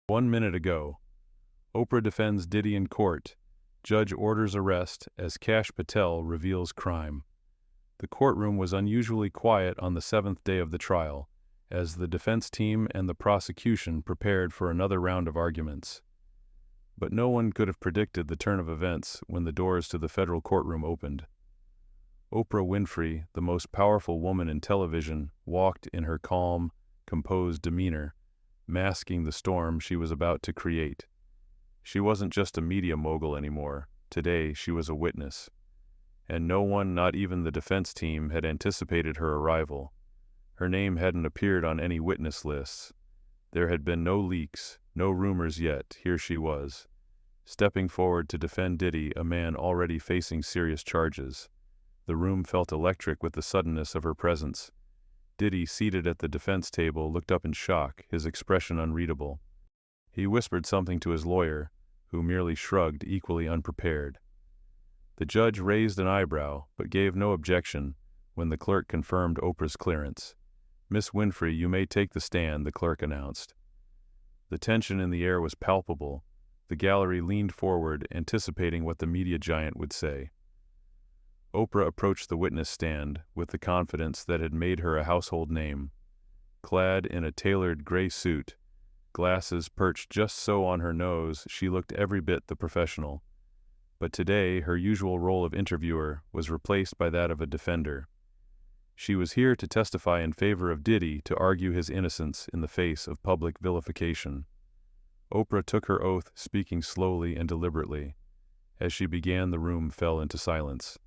1 minute ago, Oprah defends Diddy in court. Judge orders arrest as Kash Patel reveals crime. The courtroom was unusually quiet on the seventh day of the trial, as the defense team and the prosecution prepared for another round of arguments. But no one could have predicted the turn of events when the doors to the federal courtroom opened. Oprah Winfrey, the most powerful woman in television, walked in her calm, composed demeanor, masking the storm she was about to create. She wasn't just a media mogul anymore. Today, she was a witness. And no one, not even the defense team, had anticipated her arrival. Her name hadn't appeared on any witness lists. There had been no leaks, no rumors yet. Here she was, stepping forward to defend Diddy, a man already facing serious charges. The room felt electric with the suddenness of her presence. Diddy, seated at the defense table, looked up in shock, his expression unreadable. He whispered something to his lawyer, who merely shrugged, equally unprepared. The judge raised an eyebrow, but gave no objection when the clerk confirmed Oprah's clearance. "Miss Winfrey, you may take the stand," the clerk announced. The tension in the air was palpable. The gallery leaned forward, anticipating what the media giant would say. Oprah approached the witness stand with the confidence that had made her a household name. Clad in a tailored gray suit, glasses perched just so on her nose, she looked every bit the professional. But today, her usual role of interviewer was replaced by that of a defender. She was here to testify in favor of Diddy, to argue his innocence in the face of public vilification. Oprah took her oath, speaking slowly and deliberately. As she began, the room fell into silence.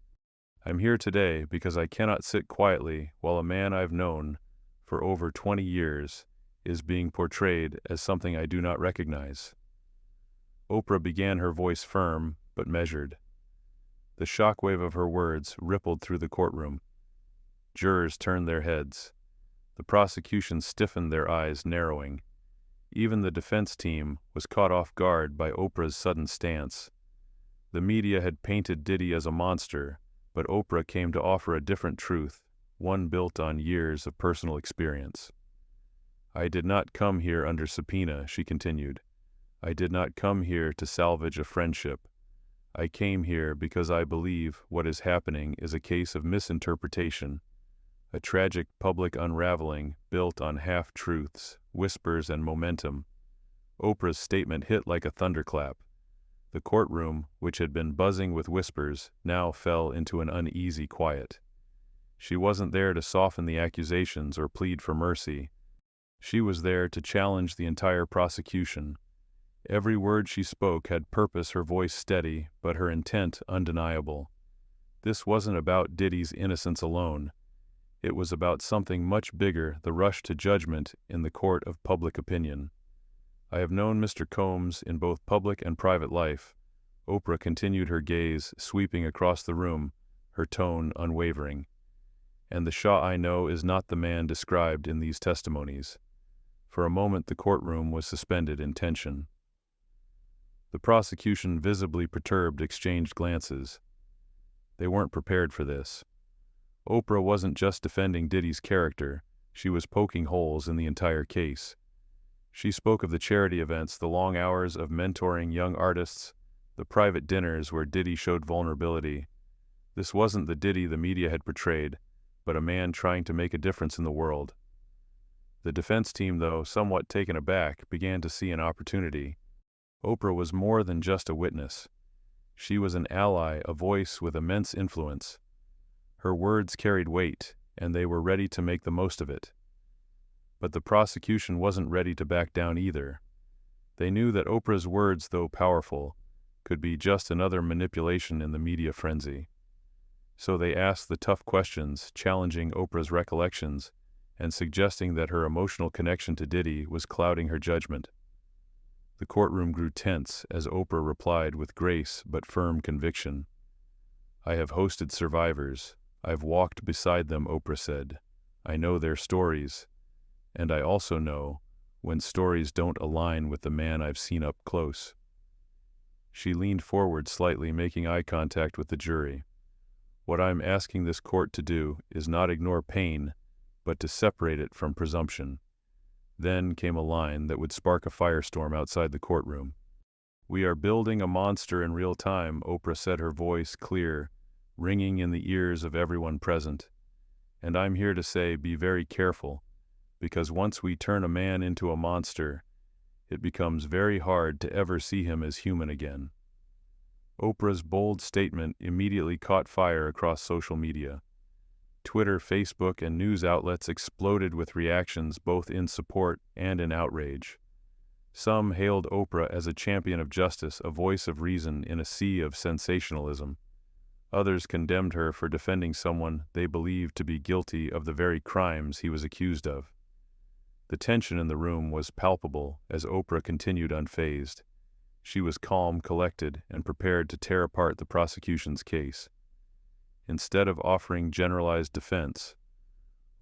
"I'm here today because I cannot sit quietly while a man I've known for over 20 years is being portrayed as something I do not recognize." Oprah began, her voice firm but measured. The shockwave of her words rippled through the courtroom. Jurors turned their heads. The prosecution stiffened, their eyes narrowing. Even the defense team was caught off guard by Oprah's sudden stance. The media had painted Diddy as a monster, but Oprah came to offer a different truth, one built on years of personal experience. "I did not come here under subpoena," she continued. "I did not come here to salvage a friendship. I came here because I believe what is happening is a case of misinterpretation, a tragic public unraveling built on half-truths, whispers, and momentum." Oprah's statement hit like a thunderclap. The courtroom, which had been buzzing with whispers, now fell into an uneasy quiet. She wasn't there to soften the accusations or plead for mercy. She was there to challenge the entire prosecution. Every word she spoke had purpose, her voice steady, but her intent undeniable. This wasn't about Diddy's innocence alone. It was about something much bigger, the rush to judgment in the court of public opinion. "I have known Mr. Combs in both public and private life." Oprah continued, her gaze sweeping across the room, her tone unwavering. "And the Shah I know is not the man described in these testimonies." For a moment the courtroom was suspended in tension. The prosecution, visibly perturbed, exchanged glances. They weren't prepared for this. Oprah wasn't just defending Diddy's character, she was poking holes in the entire case. She spoke of the charity events, the long hours of mentoring young artists, the private dinners where Diddy showed vulnerability. This wasn't the Diddy the media had portrayed, but a man trying to make a difference in the world. The defense team, though somewhat taken aback, began to see an opportunity. Oprah was more than just a witness. She was an ally, a voice with immense influence. Her words carried weight, and they were ready to make the most of it. But the prosecution wasn't ready to back down either. They knew that Oprah's words, though powerful, could be just another manipulation in the media frenzy. So they asked the tough questions, challenging Oprah's recollections, and suggesting that her emotional connection to Diddy was clouding her judgment. The courtroom grew tense as Oprah replied with grace but firm conviction. "I have hosted survivors. I've walked beside them," Oprah said. "I know their stories. And I also know when stories don't align with the man I've seen up close." She leaned forward slightly, making eye contact with the jury. "What I'm asking this court to do is not ignore pain, but to separate it from presumption. Then came a line that would spark a firestorm outside the courtroom. "We are building a monster in real time," Oprah said, her voice clear, ringing in the ears of everyone present. "And I'm here to say, be very careful, because once we turn a man into a monster, it becomes very hard to ever see him as human again." Oprah's bold statement immediately caught fire across social media. Twitter, Facebook, and news outlets exploded with reactions both in support and in outrage. Some hailed Oprah as a champion of justice, a voice of reason in a sea of sensationalism. Others condemned her for defending someone they believed to be guilty of the very crimes he was accused of. The tension in the room was palpable as Oprah continued unfazed. She was calm, collected, and prepared to tear apart the prosecution's case. Instead of offering generalized defense,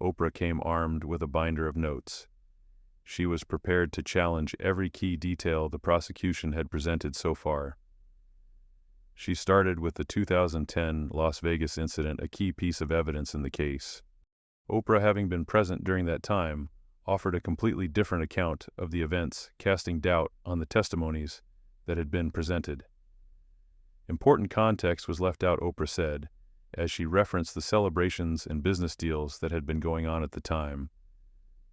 Oprah came armed with a binder of notes. She was prepared to challenge every key detail the prosecution had presented so far. She started with the 2010 Las Vegas incident, a key piece of evidence in the case. Oprah, having been present during that time, offered a completely different account of the events, casting doubt on the testimonies that had been presented. Important context was left out, Oprah said, as she referenced the celebrations and business deals that had been going on at the time.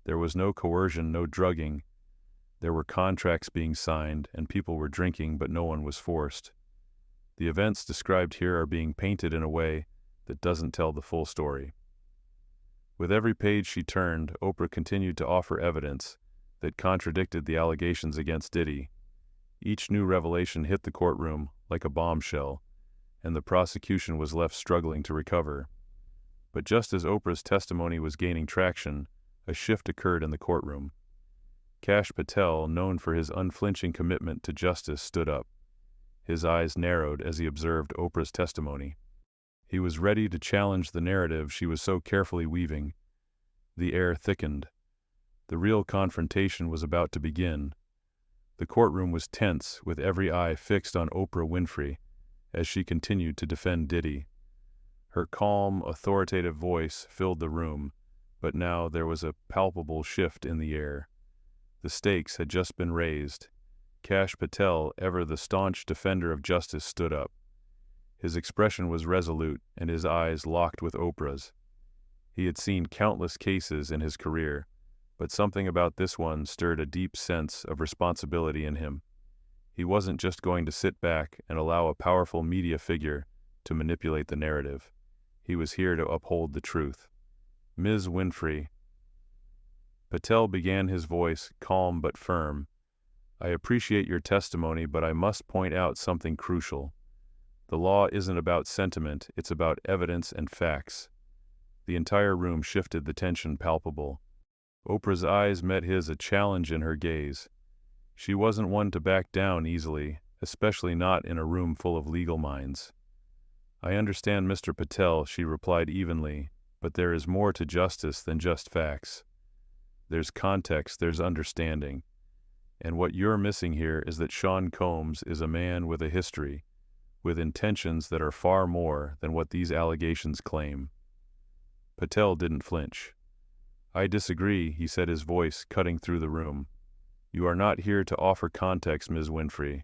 There was no coercion, no drugging. There were contracts being signed, and people were drinking, but no one was forced. The events described here are being painted in a way that doesn't tell the full story. With every page she turned, Oprah continued to offer evidence that contradicted the allegations against Diddy. Each new revelation hit the courtroom like a bombshell, and the prosecution was left struggling to recover. But just as Oprah's testimony was gaining traction, a shift occurred in the courtroom. Kash Patel, known for his unflinching commitment to justice, stood up. His eyes narrowed as he observed Oprah's testimony. He was ready to challenge the narrative she was so carefully weaving. The air thickened. The real confrontation was about to begin. The courtroom was tense, with every eye fixed on Oprah Winfrey as she continued to defend Diddy. Her calm, authoritative voice filled the room, but now there was a palpable shift in the air. The stakes had just been raised. Kash Patel, ever the staunch defender of justice, stood up. His expression was resolute, and his eyes locked with Oprah's. He had seen countless cases in his career, but something about this one stirred a deep sense of responsibility in him. He wasn't just going to sit back and allow a powerful media figure to manipulate the narrative. He was here to uphold the truth. "Ms. Winfrey," Patel began, his voice calm but firm, "I appreciate your testimony, but I must point out something crucial. The law isn't about sentiment, it's about evidence and facts." The entire room shifted, the tension palpable. Oprah's eyes met his, a challenge in her gaze. She wasn't one to back down easily, especially not in a room full of legal minds. "I understand, Mr. Patel," she replied evenly, "but there is more to justice than just facts. There's context, there's understanding. And what you're missing here is that Sean Combs is a man with a history, with intentions that are far more than what these allegations claim." Patel didn't flinch. "I disagree," he said, his voice cutting through the room. "You are not here to offer context, Ms. Winfrey.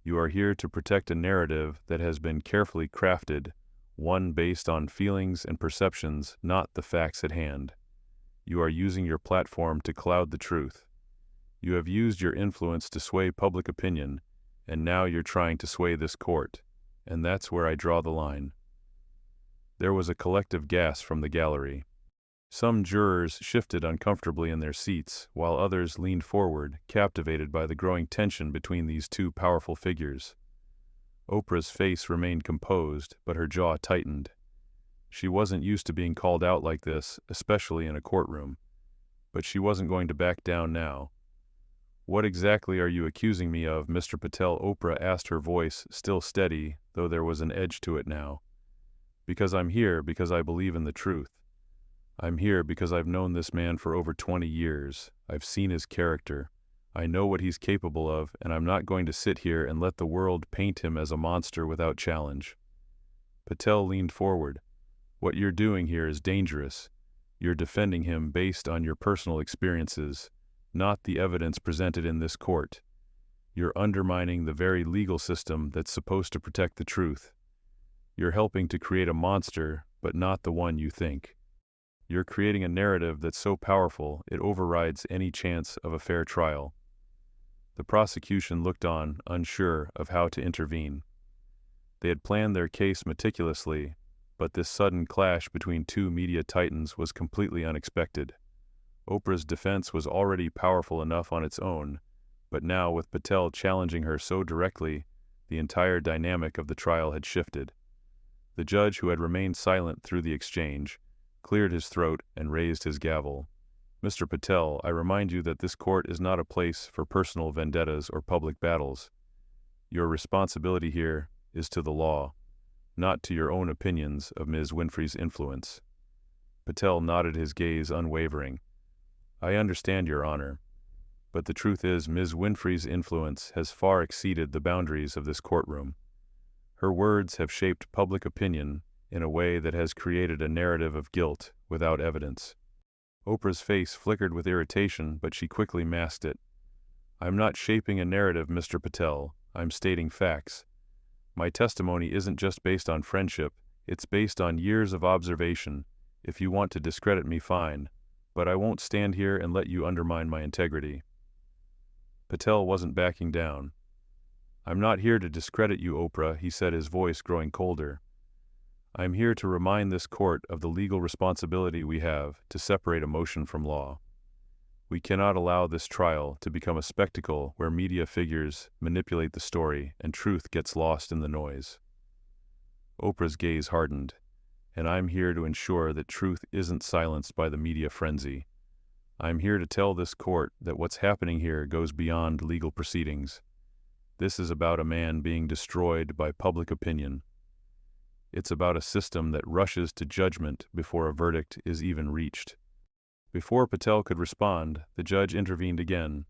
You are here to protect a narrative that has been carefully crafted, one based on feelings and perceptions, not the facts at hand. You are using your platform to cloud the truth. You have used your influence to sway public opinion, and now you're trying to sway this court, and that's where I draw the line." There was a collective gasp from the gallery. Some jurors shifted uncomfortably in their seats, while others leaned forward, captivated by the growing tension between these two powerful figures. Oprah's face remained composed, but her jaw tightened. She wasn't used to being called out like this, especially in a courtroom. But she wasn't going to back down now. "What exactly are you accusing me of, Mr. Patel?" Oprah asked, her voice still steady, though there was an edge to it now. "Because I'm here because I believe in the truth. I'm here because I've known this man for over 20 years. I've seen his character. I know what he's capable of, and I'm not going to sit here and let the world paint him as a monster without challenge." Patel leaned forward. "What you're doing here is dangerous. You're defending him based on your personal experiences, not the evidence presented in this court. You're undermining the very legal system that's supposed to protect the truth. You're helping to create a monster, but not the one you think. You're creating a narrative that's so powerful it overrides any chance of a fair trial. The prosecution looked on, unsure of how to intervene. They had planned their case meticulously, but this sudden clash between two media titans was completely unexpected. Oprah's defense was already powerful enough on its own, but now with Patel challenging her so directly, the entire dynamic of the trial had shifted. The judge, who had remained silent through the exchange, cleared his throat and raised his gavel. "Mr. Patel, I remind you that this court is not a place for personal vendettas or public battles. Your responsibility here is to the law, not to your own opinions of Ms. Winfrey's influence." Patel nodded, his gaze unwavering. "I understand, Your Honor, but the truth is Ms. Winfrey's influence has far exceeded the boundaries of this courtroom. Her words have shaped public opinion in a way that has created a narrative of guilt without evidence." Oprah's face flickered with irritation, but she quickly masked it. "I'm not shaping a narrative, Mr. Patel. I'm stating facts. My testimony isn't just based on friendship, it's based on years of observation. If you want to discredit me, fine, but I won't stand here and let you undermine my integrity." Patel wasn't backing down. "I'm not here to discredit you, Oprah," he said, his voice growing colder. "I'm here to remind this court of the legal responsibility we have to separate emotion from law. We cannot allow this trial to become a spectacle where media figures manipulate the story and truth gets lost in the noise." Oprah's gaze hardened. "And I'm here to ensure that truth isn't silenced by the media frenzy. I'm here to tell this court that what's happening here goes beyond legal proceedings. This is about a man being destroyed by public opinion. It's about a system that rushes to judgment before a verdict is even reached." Before Patel could respond, the judge intervened again.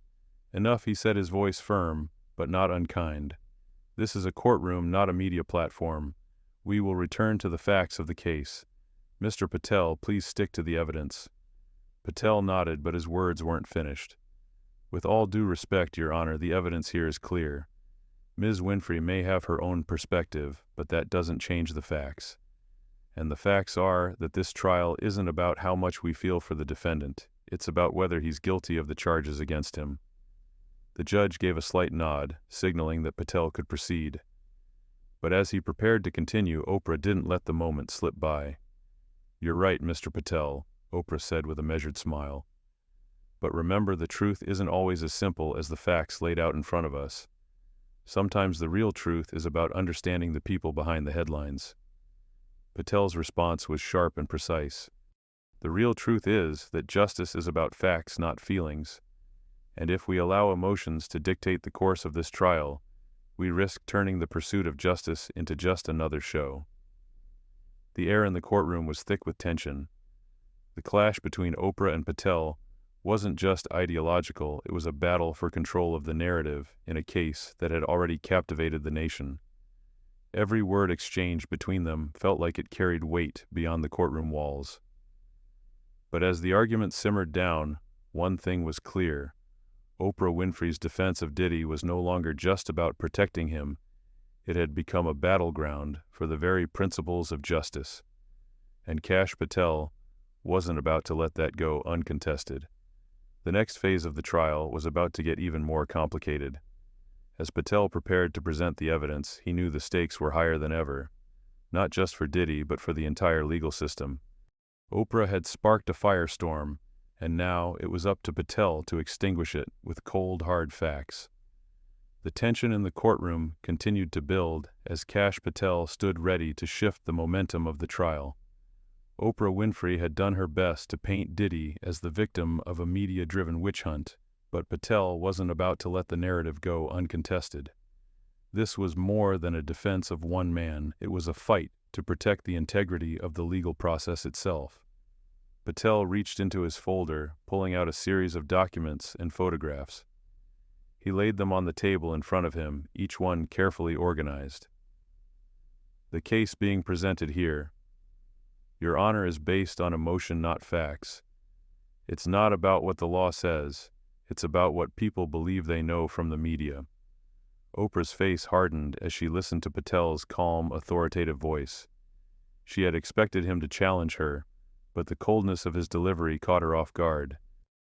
"Enough," he said, his voice firm, but not unkind. "This is a courtroom, not a media platform. We will return to the facts of the case. Mr. Patel, please stick to the evidence." Patel nodded, but his words weren't finished. "With all due respect, Your Honor, the evidence here is clear. Ms. Winfrey may have her own perspective, but that doesn't change the facts. And the facts are that this trial isn't about how much we feel for the defendant. It's about whether he's guilty of the charges against him." The judge gave a slight nod, signaling that Patel could proceed. But as he prepared to continue, Oprah didn't let the moment slip by. "You're right, Mr. Patel," Oprah said with a measured smile. "But remember, the truth isn't always as simple as the facts laid out in front of us. Sometimes the real truth is about understanding the people behind the headlines." Patel's response was sharp and precise. "The real truth is that justice is about facts, not feelings. And if we allow emotions to dictate the course of this trial, we risk turning the pursuit of justice into just another show." The air in the courtroom was thick with tension. The clash between Oprah and Patel wasn't just ideological, it was a battle for control of the narrative in a case that had already captivated the nation. Every word exchanged between them felt like it carried weight beyond the courtroom walls. But as the argument simmered down, one thing was clear. Oprah Winfrey's defense of Diddy was no longer just about protecting him. It had become a battleground for the very principles of justice. And Kash Patel wasn't about to let that go uncontested. The next phase of the trial was about to get even more complicated. As Patel prepared to present the evidence, he knew the stakes were higher than ever, not just for Diddy but for the entire legal system. Oprah had sparked a firestorm, and now it was up to Patel to extinguish it with cold, hard facts. The tension in the courtroom continued to build as Kash Patel stood ready to shift the momentum of the trial. Oprah Winfrey had done her best to paint Diddy as the victim of a media-driven witch hunt, but Patel wasn't about to let the narrative go uncontested. This was more than a defense of one man, it was a fight to protect the integrity of the legal process itself. Patel reached into his folder, pulling out a series of documents and photographs. He laid them on the table in front of him, each one carefully organized. "The case being presented here, Your Honor, is based on emotion, not facts. It's not about what the law says, It's about what people believe they know from the media. Oprah's face hardened as she listened to Patel's calm, authoritative voice. She had expected him to challenge her, but the coldness of his delivery caught her off guard.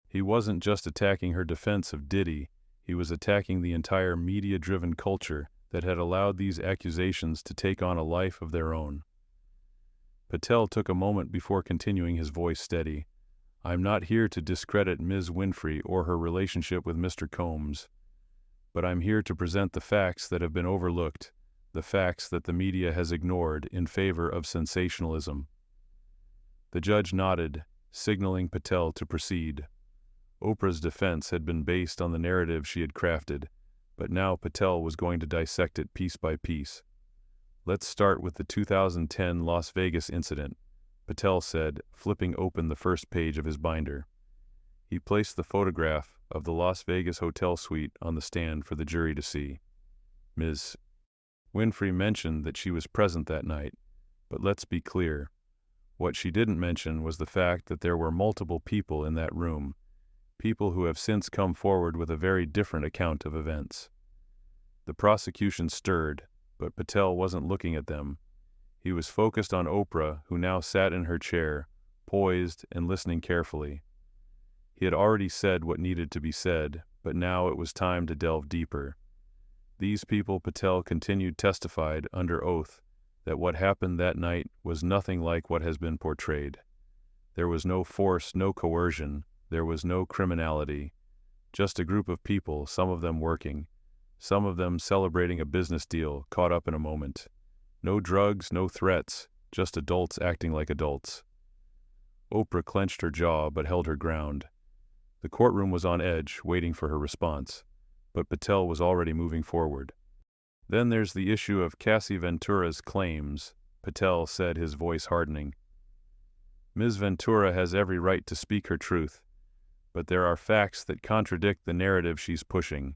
He wasn't just attacking her defense of Diddy, he was attacking the entire media-driven culture that had allowed these accusations to take on a life of their own. Patel took a moment before continuing, his voice steady. "I'm not here to discredit Ms. Winfrey or her relationship with Mr. Combs, but I'm here to present the facts that have been overlooked, the facts that the media has ignored in favor of sensationalism." The judge nodded, signaling Patel to proceed. Oprah's defense had been based on the narrative she had crafted, but now Patel was going to dissect it piece by piece. "Let's start with the 2010 Las Vegas incident," Patel said, flipping open the first page of his binder. He placed the photograph of the Las Vegas hotel suite on the stand for the jury to see. Ms. Winfrey mentioned that she was present that night, but let's be clear. What she didn't mention was the fact that there were multiple people in that room, people who have since come forward with a very different account of events. The prosecution stirred, but Patel wasn't looking at them. He was focused on Oprah, who now sat in her chair, poised and listening carefully. He had already said what needed to be said, but now it was time to delve deeper. These people, Patel continued, testified under oath that what happened that night was nothing like what has been portrayed. There was no force, no coercion, there was no criminality. Just a group of people, some of them working, some of them celebrating a business deal, caught up in a moment. No drugs, no threats, just adults acting like adults. Oprah clenched her jaw but held her ground. The courtroom was on edge, waiting for her response, but Patel was already moving forward. "Then there's the issue of Cassie Ventura's claims," Patel said, his voice hardening. "Ms. Ventura has every right to speak her truth, but there are facts that contradict the narrative she's pushing.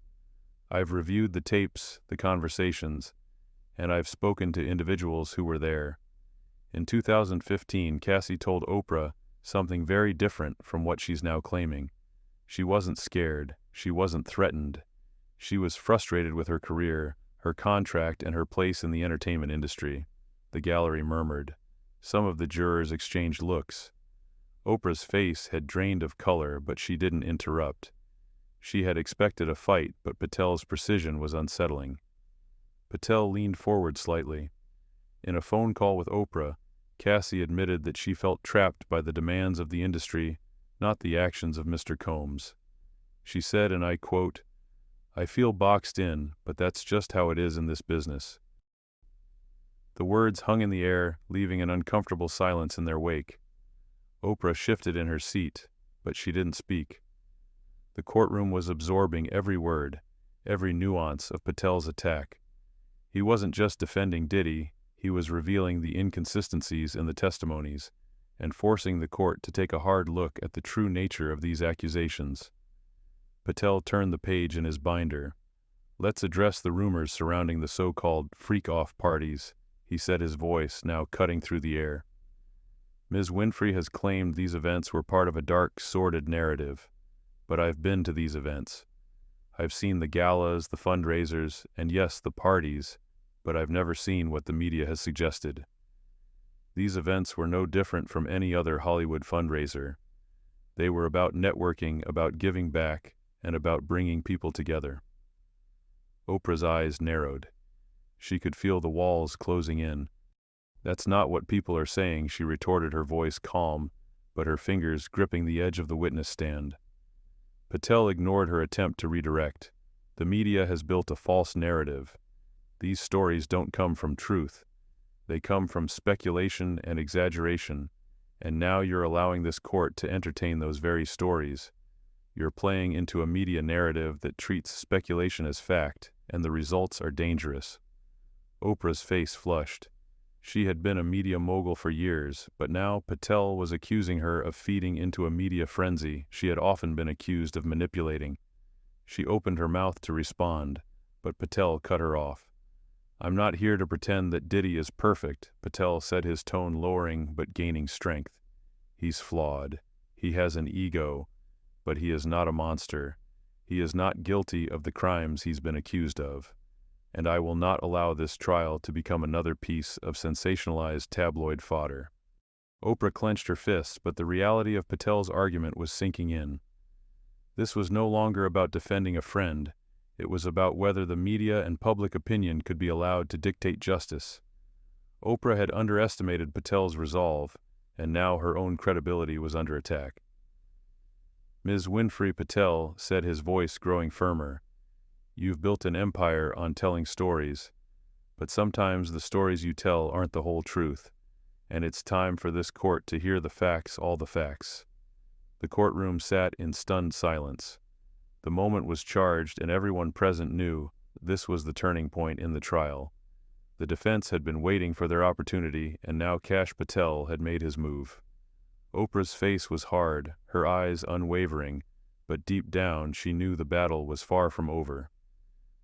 I've reviewed the tapes, the conversations, and I've spoken to individuals who were there. In 2015, Cassie told Oprah something very different from what she's now claiming. She wasn't scared, she wasn't threatened. She was frustrated with her career, her contract, and her place in the entertainment industry." The gallery murmured. Some of the jurors exchanged looks. Oprah's face had drained of color, but she didn't interrupt. She had expected a fight, but Patel's precision was unsettling. Patel leaned forward slightly. In a phone call with Oprah, Cassie admitted that she felt trapped by the demands of the industry, not the actions of Mr. Combs. She said, and I quote, "I feel boxed in, but that's just how it is in this business." The words hung in the air, leaving an uncomfortable silence in their wake. Oprah shifted in her seat, but she didn't speak. The courtroom was absorbing every word, every nuance of Patel's attack. He wasn't just defending Diddy, he was revealing the inconsistencies in the testimonies, and forcing the court to take a hard look at the true nature of these accusations. Patel turned the page in his binder. "Let's address the rumors surrounding the so-called freak-off parties," he said, his voice now cutting through the air. "Ms. Winfrey has claimed these events were part of a dark, sordid narrative. But I've been to these events. I've seen the galas, the fundraisers, and yes, the parties, but I've never seen what the media has suggested. These events were no different from any other Hollywood fundraiser. They were about networking, about giving back, and about bringing people together." Oprah's eyes narrowed. She could feel the walls closing in. "That's not what people are saying," she retorted, her voice calm, but her fingers gripping the edge of the witness stand. Patel ignored her attempt to redirect. "The media has built a false narrative. These stories don't come from truth. They come from speculation and exaggeration, and now you're allowing this court to entertain those very stories. You're playing into a media narrative that treats speculation as fact, and the results are dangerous." Oprah's face flushed. She had been a media mogul for years, but now Patel was accusing her of feeding into a media frenzy she had often been accused of manipulating. She opened her mouth to respond, but Patel cut her off. "I'm not here to pretend that Diddy is perfect," Patel said, his tone lowering but gaining strength. "He's flawed. He has an ego, but he is not a monster. He is not guilty of the crimes he's been accused of, and I will not allow this trial to become another piece of sensationalized tabloid fodder. Oprah clenched her fists, but the reality of Patel's argument was sinking in. This was no longer about defending a friend. It was about whether the media and public opinion could be allowed to dictate justice. Oprah had underestimated Patel's resolve, and now her own credibility was under attack. Ms. Winfrey, Patel said, his voice growing firmer, "You've built an empire on telling stories, but sometimes the stories you tell aren't the whole truth, and it's time for this court to hear the facts, all the facts." The courtroom sat in stunned silence. The moment was charged, and everyone present knew this was the turning point in the trial. The defense had been waiting for their opportunity, and now Kash Patel had made his move. Oprah's face was hard, her eyes unwavering, but deep down she knew the battle was far from over.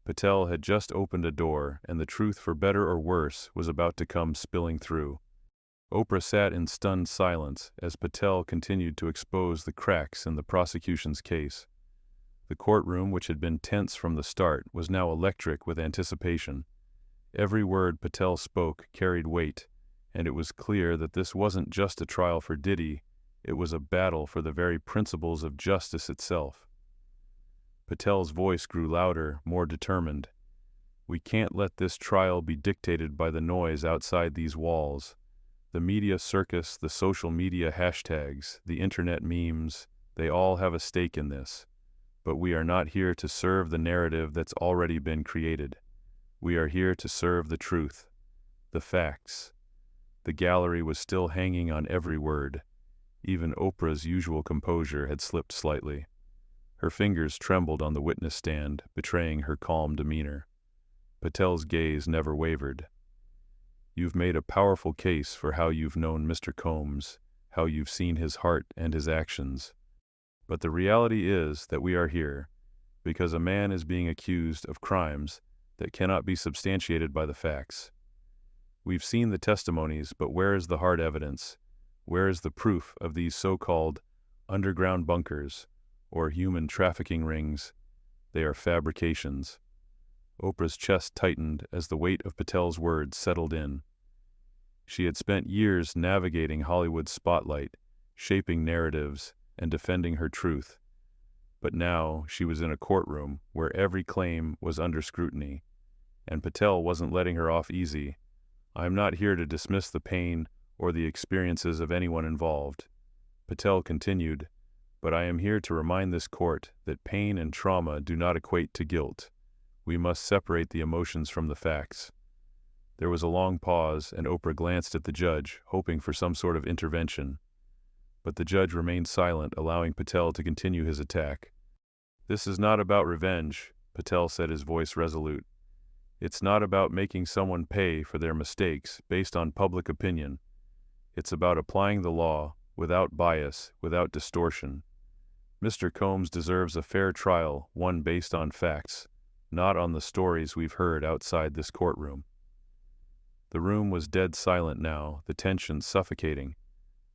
Patel had just opened a door, and the truth, for better or worse, was about to come spilling through. Oprah sat in stunned silence as Patel continued to expose the cracks in the prosecution's case. The courtroom, which had been tense from the start, was now electric with anticipation. Every word Patel spoke carried weight, and it was clear that this wasn't just a trial for Diddy, it was a battle for the very principles of justice itself. Patel's voice grew louder, more determined. "We can't let this trial be dictated by the noise outside these walls. The media circus, the social media hashtags, the internet memes, they all have a stake in this. But we are not here to serve the narrative that's already been created. We are here to serve the truth, the facts." The gallery was still hanging on every word. Even Oprah's usual composure had slipped slightly. Her fingers trembled on the witness stand, betraying her calm demeanor. Patel's gaze never wavered. "You've made a powerful case for how you've known Mr. Combs, how you've seen his heart and his actions. But the reality is that we are here because a man is being accused of crimes that cannot be substantiated by the facts. We've seen the testimonies, but where is the hard evidence? Where is the proof of these so-called underground bunkers or human trafficking rings? They are fabrications." Oprah's chest tightened as the weight of Patel's words settled in. She had spent years navigating Hollywood's spotlight, shaping narratives, and defending her truth. But now she was in a courtroom where every claim was under scrutiny, and Patel wasn't letting her off easy. "I'm not here to dismiss the pain or the experiences of anyone involved," Patel continued, "but I am here to remind this court that pain and trauma do not equate to guilt. We must separate the emotions from the facts." There was a long pause, and Oprah glanced at the judge, hoping for some sort of intervention. But the judge remained silent, allowing Patel to continue his attack. "This is not about revenge," Patel said, his voice resolute. "It's not about making someone pay for their mistakes based on public opinion. It's about applying the law without bias, without distortion. Mr. Combs deserves a fair trial, one based on facts, not on the stories we've heard outside this courtroom." The room was dead silent now, the tension suffocating.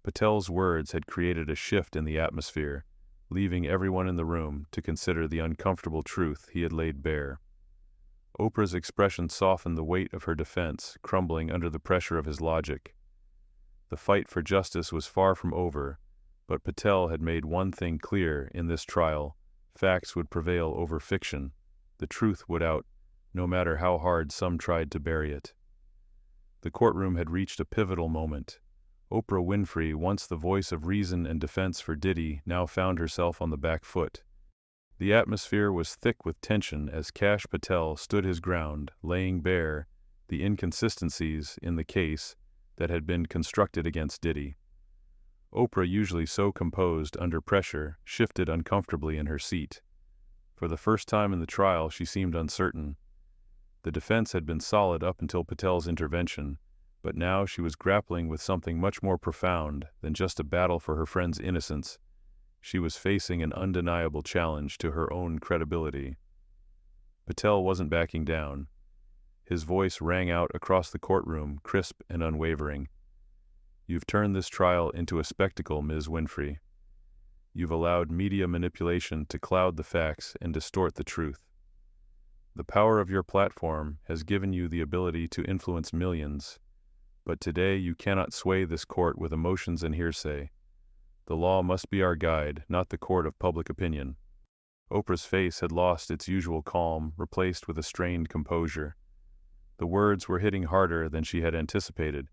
Patel's words had created a shift in the atmosphere, leaving everyone in the room to consider the uncomfortable truth he had laid bare. Oprah's expression softened the weight of her defense, crumbling under the pressure of his logic. The fight for justice was far from over, but Patel had made one thing clear in this trial: facts would prevail over fiction. The truth would out, no matter how hard some tried to bury it. The courtroom had reached a pivotal moment. Oprah Winfrey, once the voice of reason and defense for Diddy, now found herself on the back foot. The atmosphere was thick with tension as Kash Patel stood his ground, laying bare the inconsistencies in the case that had been constructed against Diddy. Oprah, usually so composed under pressure, shifted uncomfortably in her seat. For the first time in the trial, she seemed uncertain. The defense had been solid up until Patel's intervention, but now she was grappling with something much more profound than just a battle for her friend's innocence. She was facing an undeniable challenge to her own credibility. Patel wasn't backing down. His voice rang out across the courtroom, crisp and unwavering. "You've turned this trial into a spectacle, Ms. Winfrey. You've allowed media manipulation to cloud the facts and distort the truth. The power of your platform has given you the ability to influence millions, but today you cannot sway this court with emotions and hearsay. The law must be our guide, not the court of public opinion. Oprah's face had lost its usual calm, replaced with a strained composure. The words were hitting harder than she had anticipated.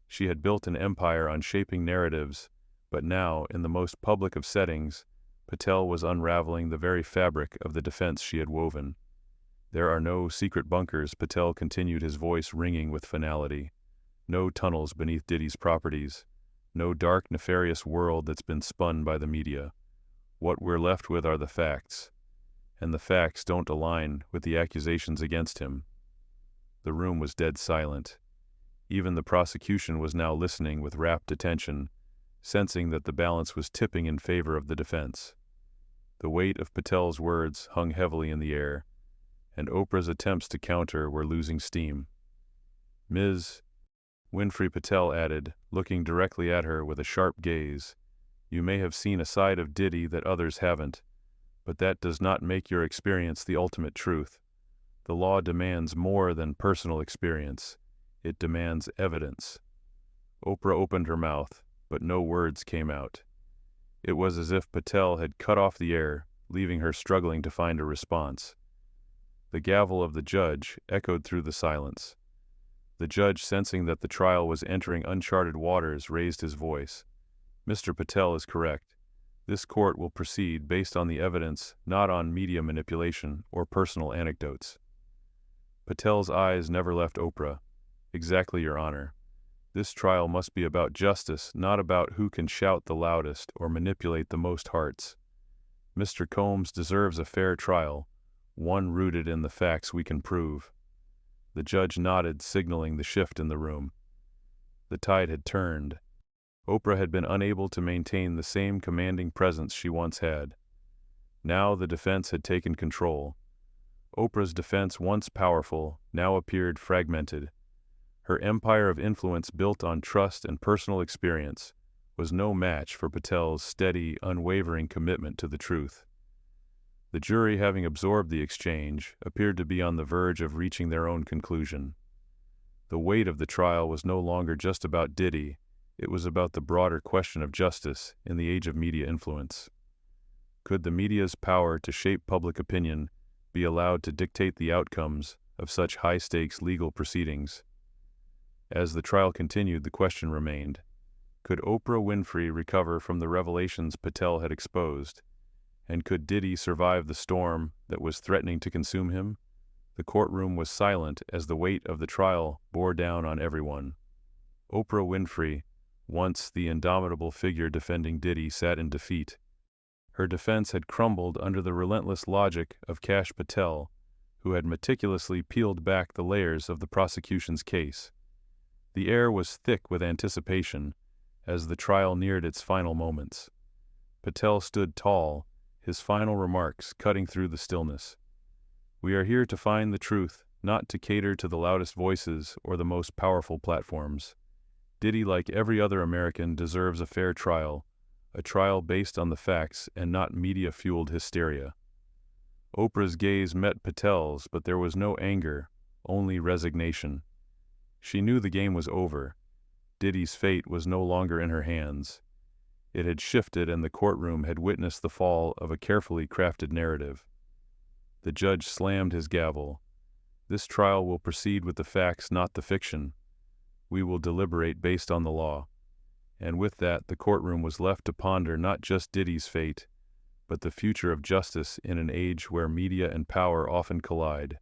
She had built an empire on shaping narratives, but now, in the most public of settings, Patel was unraveling the very fabric of the defense she had woven. There are no secret bunkers, Patel continued, his voice ringing with finality. No tunnels beneath Diddy's properties. No dark, nefarious world that's been spun by the media. What we're left with are the facts. And the facts don't align with the accusations against him. The room was dead silent. Even the prosecution was now listening with rapt attention, sensing that the balance was tipping in favor of the defense. The weight of Patel's words hung heavily in the air, and Oprah's attempts to counter were losing steam. Ms. Winfrey, Patel added, looking directly at her with a sharp gaze, you may have seen a side of Diddy that others haven't, but that does not make your experience the ultimate truth. The law demands more than personal experience. It demands evidence. Oprah opened her mouth, but no words came out. It was as if Patel had cut off the air, leaving her struggling to find a response. The gavel of the judge echoed through the silence. The judge, sensing that the trial was entering uncharted waters, raised his voice. Mr. Patel is correct. This court will proceed based on the evidence, not on media manipulation or personal anecdotes. Patel's eyes never left Oprah. Exactly, Your Honor. This trial must be about justice, not about who can shout the loudest or manipulate the most hearts. Mr. Combs deserves a fair trial, one rooted in the facts we can prove. The judge nodded, signaling the shift in the room. The tide had turned. Oprah had been unable to maintain the same commanding presence she once had. Now the defense had taken control. Oprah's defense, once powerful, now appeared fragmented. Her empire of influence, built on trust and personal experience, was no match for Patel's steady, unwavering commitment to the truth. The jury, having absorbed the exchange, appeared to be on the verge of reaching their own conclusion. The weight of the trial was no longer just about Diddy, it was about the broader question of justice in the age of media influence. Could the media's power to shape public opinion be allowed to dictate the outcomes of such high-stakes legal proceedings? As the trial continued, the question remained, could Oprah Winfrey recover from the revelations Patel had exposed? And could Diddy survive the storm that was threatening to consume him? The courtroom was silent as the weight of the trial bore down on everyone. Oprah Winfrey, once the indomitable figure defending Diddy, sat in defeat. Her defense had crumbled under the relentless logic of Kash Patel, who had meticulously peeled back the layers of the prosecution's case. The air was thick with anticipation as the trial neared its final moments. Patel stood tall, his final remarks cutting through the stillness. We are here to find the truth, not to cater to the loudest voices or the most powerful platforms. Diddy, like every other American, deserves a fair trial, a trial based on the facts and not media-fueled hysteria. Oprah's gaze met Patel's, but there was no anger, only resignation. She knew the game was over. Diddy's fate was no longer in her hands. It had shifted, and the courtroom had witnessed the fall of a carefully crafted narrative. The judge slammed his gavel. This trial will proceed with the facts, not the fiction. We will deliberate based on the law. And with that, the courtroom was left to ponder not just Diddy's fate, but the future of justice in an age where media and power often collide.